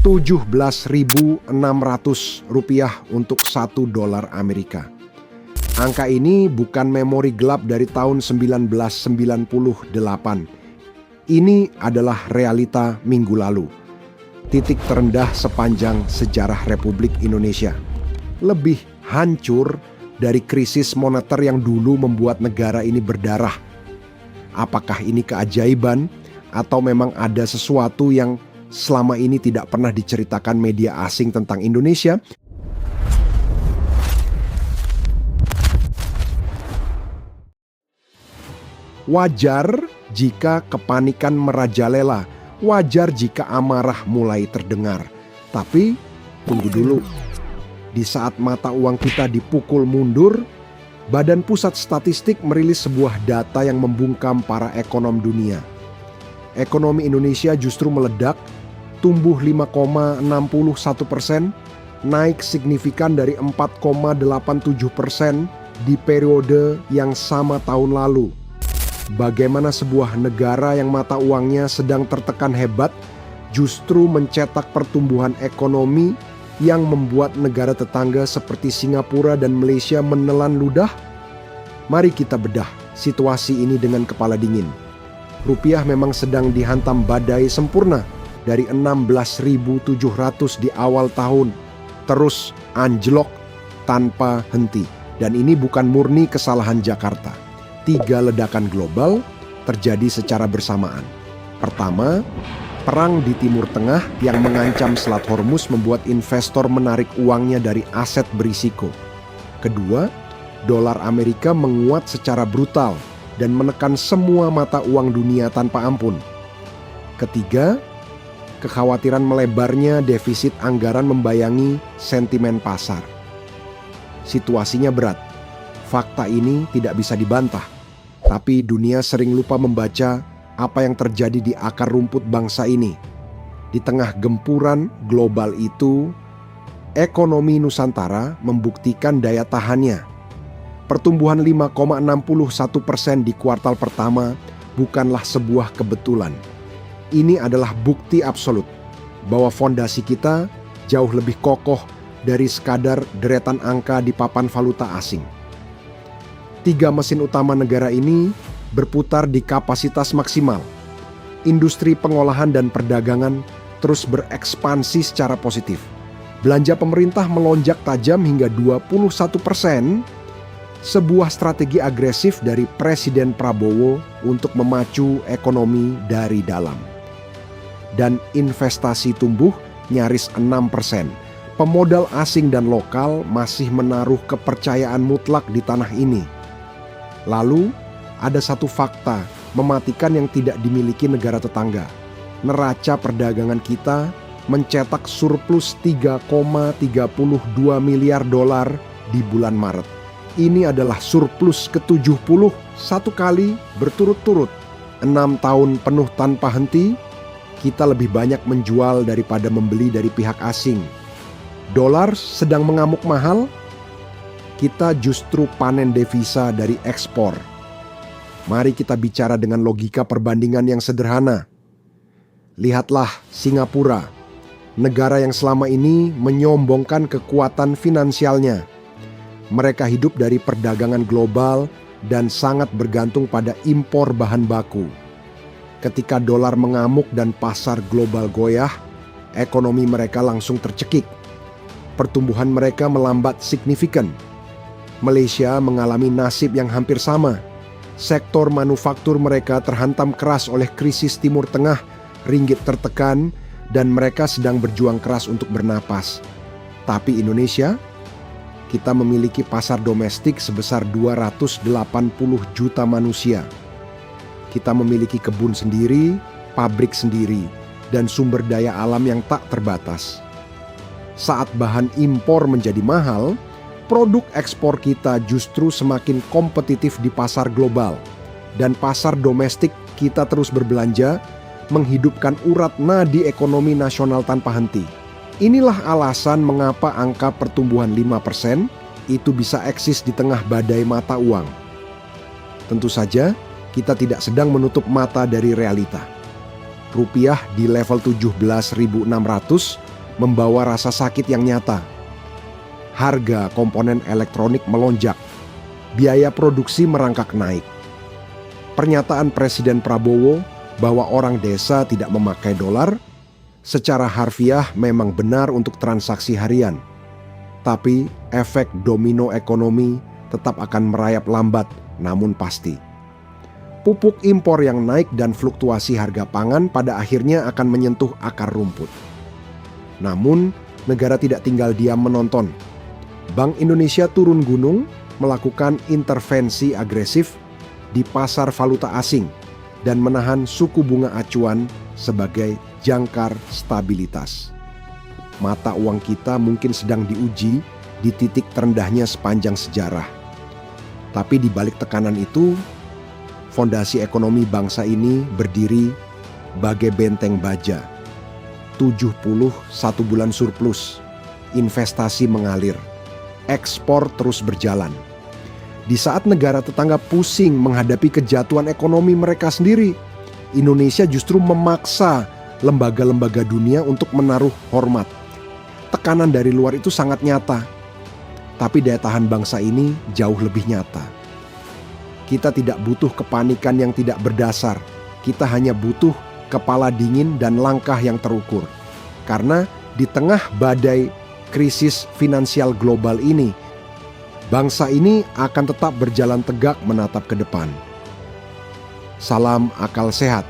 17.600 rupiah untuk $1 Amerika. Angka ini bukan memori gelap dari tahun 1998. Ini adalah realita minggu lalu. Titik terendah sepanjang sejarah Republik Indonesia. Lebih hancur dari krisis moneter yang dulu membuat negara ini berdarah. Apakah ini keajaiban atau memang ada sesuatu yang selama ini tidak pernah diceritakan media asing tentang Indonesia? Wajar jika kepanikan merajalela, wajar jika amarah mulai terdengar. Tapi tunggu dulu. Di saat mata uang kita dipukul mundur, Badan Pusat Statistik merilis sebuah data yang membungkam para ekonom dunia. Ekonomi Indonesia justru meledak, tumbuh 5,61%, naik signifikan dari 4,87% di periode yang sama tahun lalu. Bagaimana sebuah negara yang mata uangnya sedang tertekan hebat justru mencetak pertumbuhan ekonomi yang membuat negara tetangga seperti Singapura dan Malaysia menelan ludah? Mari kita bedah situasi ini dengan kepala dingin. Rupiah memang sedang dihantam badai sempurna dari 16.700 di awal tahun, terus anjlok tanpa henti. Dan ini bukan murni kesalahan Jakarta. 3 ledakan global terjadi secara bersamaan. Pertama, perang di Timur Tengah yang mengancam Selat Hormuz membuat investor menarik uangnya dari aset berisiko. Kedua, dolar Amerika menguat secara brutal dan menekan semua mata uang dunia tanpa ampun. Ketiga, kekhawatiran melebarnya defisit anggaran membayangi sentimen pasar. Situasinya berat. Fakta ini tidak bisa dibantah, tapi dunia sering lupa membaca apa yang terjadi di akar rumput bangsa ini. Di tengah gempuran global itu, ekonomi Nusantara membuktikan daya tahannya. Pertumbuhan 5,61% di kuartal pertama bukanlah sebuah kebetulan. Ini adalah bukti absolut bahwa fondasi kita jauh lebih kokoh dari sekadar deretan angka di papan valuta asing. 3 mesin utama negara ini berputar di kapasitas maksimal. Industri pengolahan dan perdagangan terus berekspansi secara positif. Belanja pemerintah melonjak tajam hingga 21%, sebuah strategi agresif dari Presiden Prabowo untuk memacu ekonomi dari dalam. Dan investasi tumbuh nyaris 6%. Pemodal asing dan lokal masih menaruh kepercayaan mutlak di tanah ini. Lalu, ada satu fakta mematikan yang tidak dimiliki negara tetangga. Neraca perdagangan kita mencetak surplus 3,32 miliar dolar di bulan Maret. Ini adalah surplus ke-70 satu kali berturut-turut. 6 tahun penuh tanpa henti, kita lebih banyak menjual daripada membeli dari pihak asing. Dolar sedang mengamuk mahal, kita justru panen devisa dari ekspor. Mari kita bicara dengan logika perbandingan yang sederhana. Lihatlah Singapura, negara yang selama ini menyombongkan kekuatan finansialnya. Mereka hidup dari perdagangan global dan sangat bergantung pada impor bahan baku. Ketika dolar mengamuk dan pasar global goyah, ekonomi mereka langsung tercekik. Pertumbuhan mereka melambat signifikan. Malaysia mengalami nasib yang hampir sama. Sektor manufaktur mereka terhantam keras oleh krisis Timur Tengah, ringgit tertekan, dan mereka sedang berjuang keras untuk bernapas. Tapi Indonesia, kita memiliki pasar domestik sebesar 280 juta manusia. Kita memiliki kebun sendiri, pabrik sendiri, dan sumber daya alam yang tak terbatas. Saat bahan impor menjadi mahal, produk ekspor kita justru semakin kompetitif di pasar global. Dan pasar domestik kita terus berbelanja, menghidupkan urat nadi ekonomi nasional tanpa henti. Inilah alasan mengapa angka pertumbuhan 5% itu bisa eksis di tengah badai mata uang. Tentu saja, kita tidak sedang menutup mata dari realita. Rupiah di level 17.600 membawa rasa sakit yang nyata. Harga komponen elektronik melonjak, biaya produksi merangkak naik. Pernyataan Presiden Prabowo bahwa orang desa tidak memakai dolar secara harfiah memang benar untuk transaksi harian. Tapi efek domino ekonomi tetap akan merayap lambat namun pasti. Pupuk impor yang naik dan fluktuasi harga pangan pada akhirnya akan menyentuh akar rumput. Namun, negara tidak tinggal diam menonton. Bank Indonesia turun gunung melakukan intervensi agresif di pasar valuta asing dan menahan suku bunga acuan sebagai jangkar stabilitas. Mata uang kita mungkin sedang diuji di titik terendahnya sepanjang sejarah. Tapi di balik tekanan itu, fondasi ekonomi bangsa ini berdiri bagai benteng baja. 71 bulan surplus, investasi mengalir, ekspor terus berjalan. Di saat negara tetangga pusing menghadapi kejatuhan ekonomi mereka sendiri, Indonesia justru memaksa lembaga-lembaga dunia untuk menaruh hormat. Tekanan dari luar itu sangat nyata, tapi daya tahan bangsa ini jauh lebih nyata. Kita tidak butuh kepanikan yang tidak berdasar. Kita hanya butuh kepala dingin dan langkah yang terukur. Karena di tengah badai krisis finansial global ini, bangsa ini akan tetap berjalan tegak menatap ke depan. Salam akal sehat.